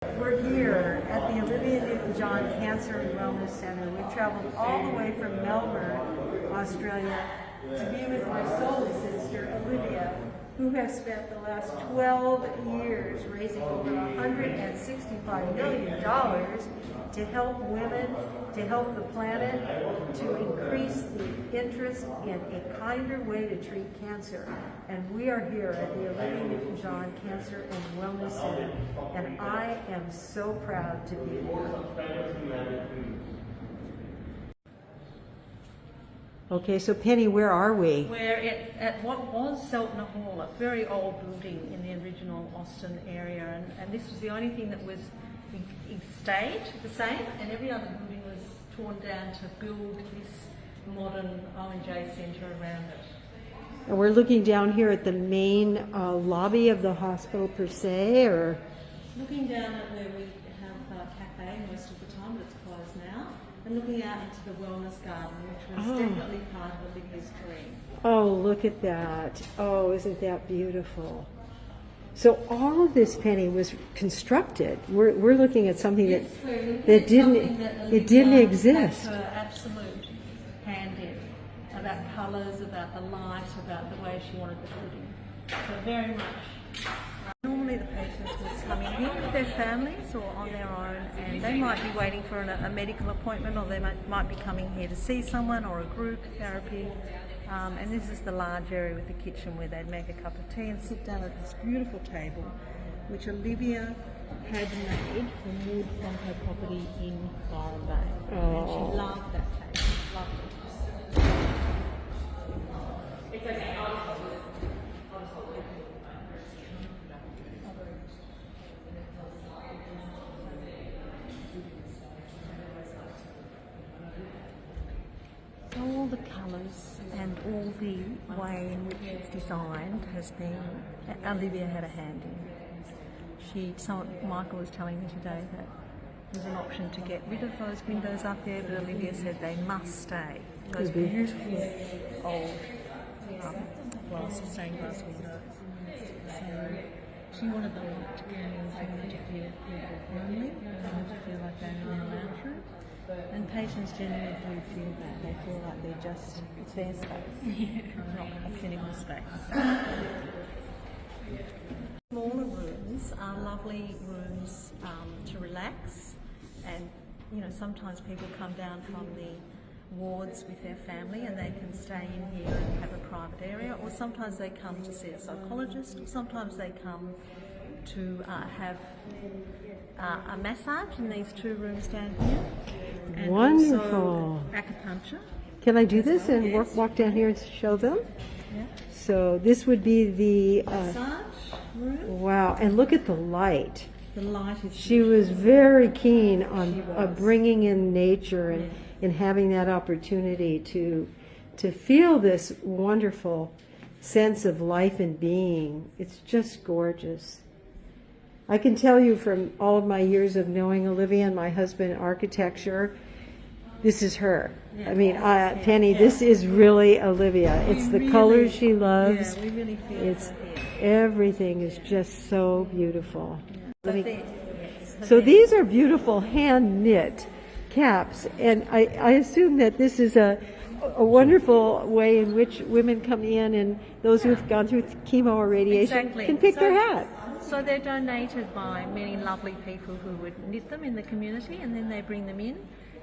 We're here at the Olivia Newton-John Cancer and Wellness Center. We've traveled all the way from Melbourne, Australia, to be with my soul sister, Olivia, who has spent the last 12 years raising over $165 million to help women, to help the planet, to increase the interest in a kinder way to treat cancer. And we are here at the Olivia Newton-John Cancer and Wellness Center, and I am so proud to be here. Okay, so Penny, where are we? We're at what was Seltner Hall, a very old building in the original Austin area, and this was the only thing that was it stayed the same, and every other building was torn down to build this modern ONJ centre around it. And we're looking down here at the main lobby of the hospital per se, or? Looking down at where we have a cafe most of the time, but it's closed now, and looking out into the wellness garden, which was definitely part of Olivia's dream. Oh, look at that. Oh, isn't that beautiful? So all of this, Penny, was constructed. We're looking at something Yes, that didn't exist. Had her absolute hand in about colours, about the light, about the way she wanted the building. So very much. Normally the patients would come in here with their families or on their own, and they might be waiting for a medical appointment, or they might be coming here to see someone or a group therapy. And this is the large area with the kitchen where they'd make a cup of tea and sit down at this beautiful table, which Olivia had made from wood from her property in Byron Bay. And she loved that table, loved it. It's okay. All the colours and all the way in which it's designed has been, Olivia had a hand in. Michael was telling me today that there's an option to get rid of those windows up there, but Olivia said they must stay. Those beautiful old stained glass windows. So she wanted them to come in, she wanted to feel homely, they wanted to feel like they're in a lounge room. And patients generally do feel that. They feel like it's their space, not a clinical space. Smaller rooms are lovely rooms to relax, and sometimes people come down from the wards with their family and they can stay in here and have a private area, or sometimes they come to see a psychologist, or sometimes they come to have a massage in these two rooms down here. And wonderful. Acupuncture. Can I do this and walk down here and show them? Yeah. So this would be the Massage room. wow, and look at the light. The light is. She was very keen on bringing in nature and having that opportunity to feel this wonderful sense of life and being. It's just gorgeous. I can tell you from all of my years of knowing Olivia and my husband in architecture, this is her. Yeah. I mean, Penny, this is really Olivia. It's the colors she loves. Yeah, we really feel it's everything is just so beautiful. Yeah. So these are beautiful hand knit caps, and I assume that this is a wonderful way in which women come in, and those who've gone through chemo or radiation can pick their hat. So they're donated by many lovely people who would knit them in the community, and then they bring them in,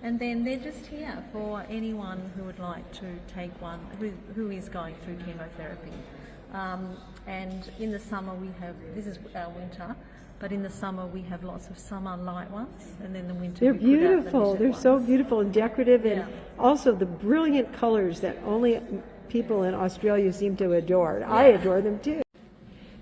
and then they're just here for anyone who would like to take one, who is going through chemotherapy. And in the summer this is our winter, but in the summer we have lots of summer light ones, and then the winter they're we put out the beautiful. knitted They're ones. so beautiful and decorative, and also the brilliant colors that only people in Australia seem to adore. Yeah. I adore them too.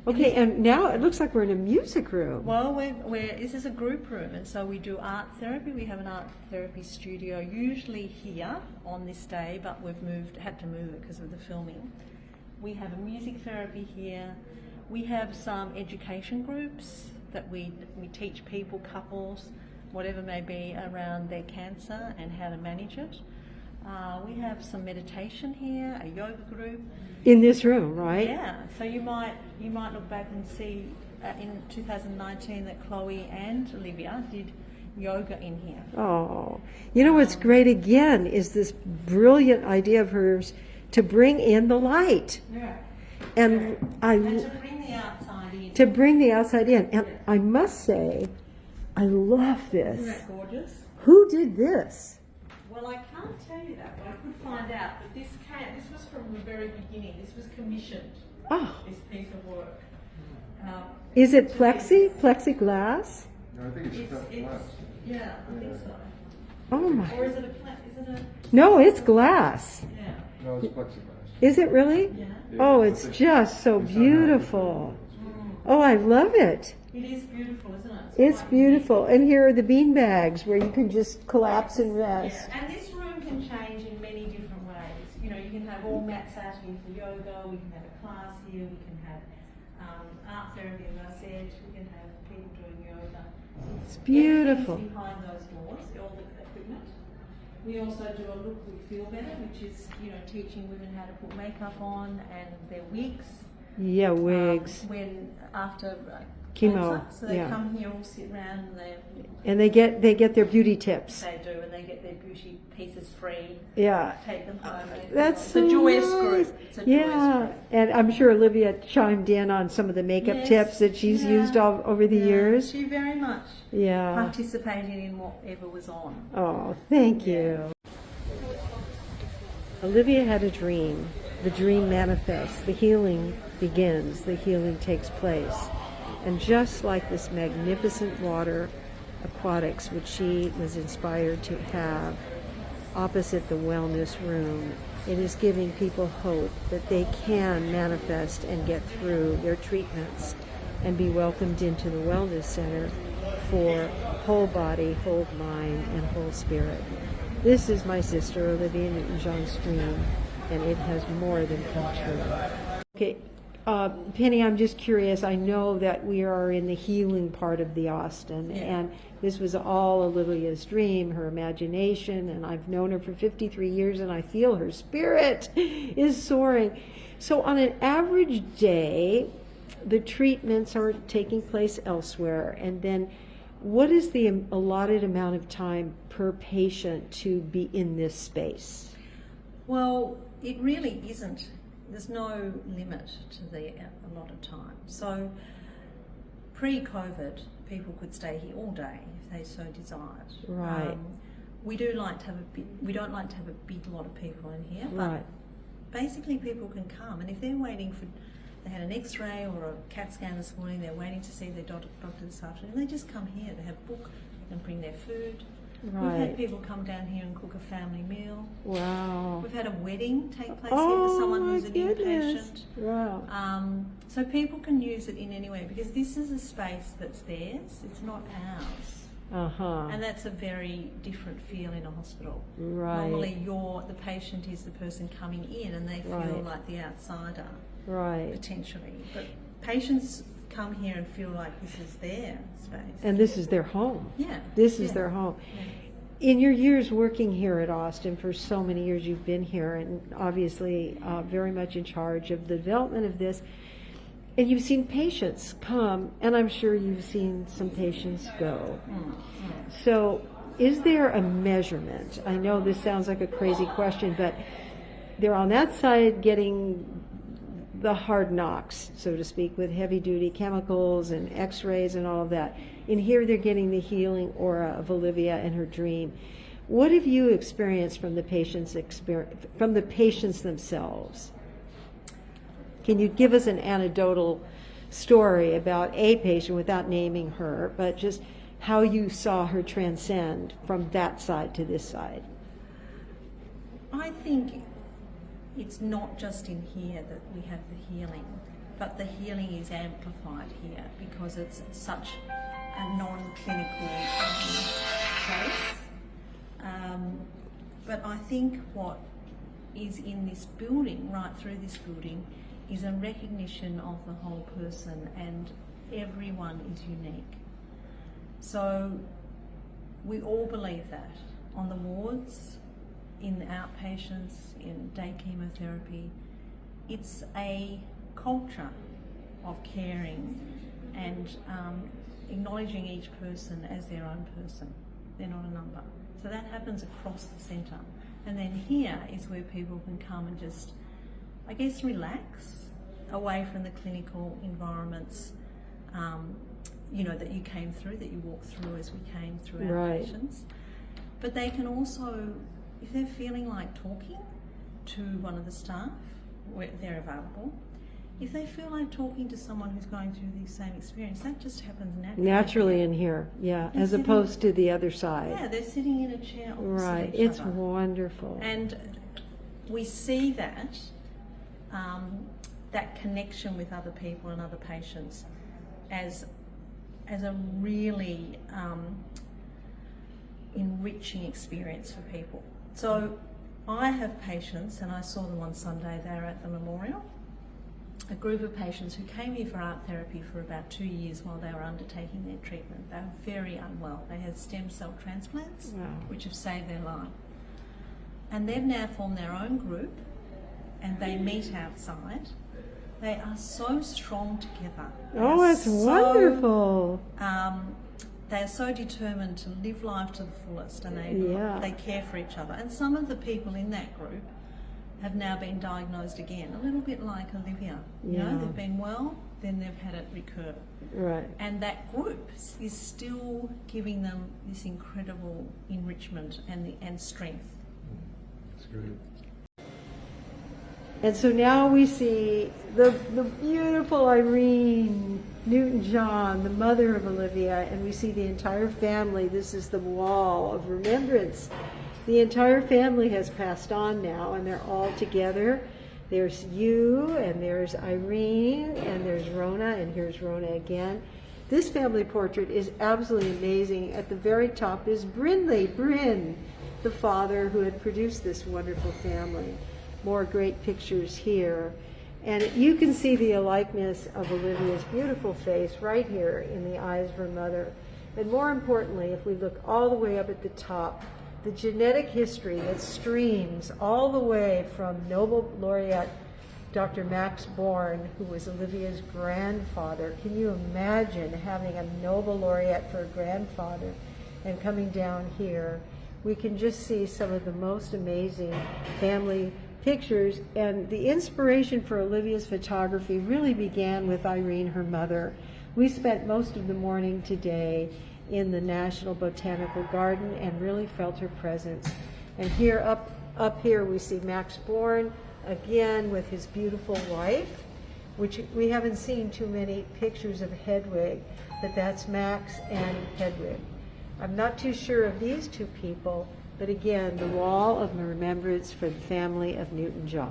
Okay, and now it looks like we're in a music room. Well, this is a group room, and so we do art therapy. We have an art therapy studio, usually here on this day, but we've had to move it because of the filming. We have a music therapy here. We have some education groups that we teach people, couples, whatever may be, around their cancer and how to manage it. We have some meditation here, a yoga group. In this room, right? Yeah, so you might look back and see in 2019 that Chloe and Olivia did yoga in here. Oh, you know what's great again is this brilliant idea of hers to bring in the light. Yeah. And And to bring the outside in. to bring the outside in. And I must say, I love Isn't this. that gorgeous? Who did this? Well, I can't tell you that, but I could find out. But this was from the very beginning. This was commissioned, Oh, this piece of work. is it plexiglass? No, I think it's cut glass. Yeah, I think so. Oh my. Or is it a No, it's glass. yeah. No, it's plexiglass. Is it really? Yeah. Oh, it's just so beautiful. Oh, I love it. It is beautiful, isn't it? It's quite beautiful. And here are the bean bags where you can just collapse and rest. Yeah. And this room can change in many different ways. You know, you can have all mats out here for yoga, we can have a class here, we can have art therapy, as I said, we can have people doing yoga. It's beautiful. Everything's behind those doors, all the equipment. We also do a look we feel better, which is, you know, teaching women how to put makeup on and their wigs. Yeah, wigs. When after Chemo, cancer. So they yeah. come here, all sit around, and And they get their beauty tips. they do, and they get their beauty pieces free. Yeah. Take them home. That's it's so a joyous nice. group. It's a joyous Yeah, group. and I'm sure Olivia chimed in on some of the makeup Yes, tips that she's yeah, used all over the yeah. years. She very much Yeah. participated in whatever was on. Oh, thank you. Olivia had a dream. The dream manifests. The healing begins. The healing takes place. And just like this magnificent water aquatics, which she was inspired to have opposite the wellness room, it is giving people hope that they can manifest and get through their treatments and be welcomed into the wellness center for whole body, whole mind, and whole spirit. This is my sister Olivia Newton-John's dream, and it has more than come true. Okay, Penny, I'm just curious. I know that we are in the healing part of the Austin, and this was all Olivia's dream, her imagination, and I've known her for 53 years, and I feel her spirit is soaring. So on an average day, the treatments are taking place elsewhere, and then what is the allotted amount of time per patient to be in this space? Well, it really isn't. There's no limit to the allotted time. So pre-COVID, people could stay here all day if they so desired. Right. We don't like to have a big lot of people in here, but Right. basically people can come, and if they're waiting for, they had an X-ray or a CAT scan this morning, they're waiting to see their doctor this afternoon, they just come here. They have a book, they can bring their food. We've Right. had people come down here and cook a family meal. Wow. We've had a wedding take place here Oh, for someone my who's an goodness. inpatient. Wow. So people can use it in any way, because this is a space that's theirs, it's not ours. Uh-huh. And that's a very different feel in a hospital. Right. Normally the patient is the person coming in and they feel Right. like the outsider, Right. potentially. But patients come here and feel like this is their space. And this is their home. Yeah. This is yeah. their home. Yeah. In your years working here at Austin, for so many years you've been here, and obviously very much in charge of the development of this, and you've seen patients come, and I'm sure you've seen some patients go. So is there a measurement? I know this sounds like a crazy question, but they're on that side getting the hard knocks, so to speak, with heavy-duty chemicals and x-rays and all of that. In here, they're getting the healing aura of Olivia and her dream. What have you experienced from the patients' themselves? Can you give us an anecdotal story about a patient without naming her, but just how you saw her transcend from that side to this side? I think it's not just in here that we have the healing, but the healing is amplified here because it's such a non-clinical place. But I think what is in this building, right through this building, is a recognition of the whole person, and everyone is unique. So we all believe that on the wards, in the outpatients, in day chemotherapy. It's a culture of caring and acknowledging each person as their own person. They're not a number. So that happens across the centre. And then here is where people can come and just, I guess, relax away from the clinical environments, you know, that you came through, that you walked through as we came through our Right. patients. But they can also, if they're feeling like talking to one of the staff, where they're available, if they feel like talking to someone who's going through the same experience, that just happens Naturally in here, yeah, And as sitting- opposed to the other side. Yeah, they're sitting in a chair opposite Right, each it's other. wonderful. And we see that, that connection with other people and other patients as a really enriching experience for people. So I have patients, and I saw them on Sunday, they were at the memorial, a group of patients who came here for art therapy for about 2 years while they were undertaking their treatment. They were very unwell. They had stem cell transplants, Wow. which have saved their life. And they've now formed their own group, and they meet outside. They are so strong together. They Oh, are that's wonderful. They are so determined to live life to the fullest, and Yeah. they care for each other. And some of the people in that group have now been diagnosed again, a little bit like Olivia. You know, Yeah. they've been well, then they've had it recur. Right. And that group is still giving them this incredible enrichment and strength. It's great. And so now we see the beautiful Irene Newton-John, the mother of Olivia, and we see the entire family. This is the wall of remembrance. The entire family has passed on now, and they're all together. There's you, and there's Irene, and there's Rona, and here's Rona again. This family portrait is absolutely amazing. At the very top is Bryn, the father who had produced this wonderful family. More great pictures here. And you can see the likeness of Olivia's beautiful face right here in the eyes of her mother. And more importantly, if we look all the way up at the top, the genetic history that streams all the way from Nobel laureate Dr. Max Born, who was Olivia's grandfather. Can you imagine having a Nobel laureate for a grandfather and coming down here? We can just see some of the most amazing family pictures, and the inspiration for Olivia's photography really began with Irene, her mother. We spent most of the morning today in the National Botanical Garden and really felt her presence. And here, up here, we see Max Born again with his beautiful wife, which we haven't seen too many pictures of Hedwig, but that's Max and Hedwig. I'm not too sure of these two people, but again, the wall of remembrance for the family of Newton-John.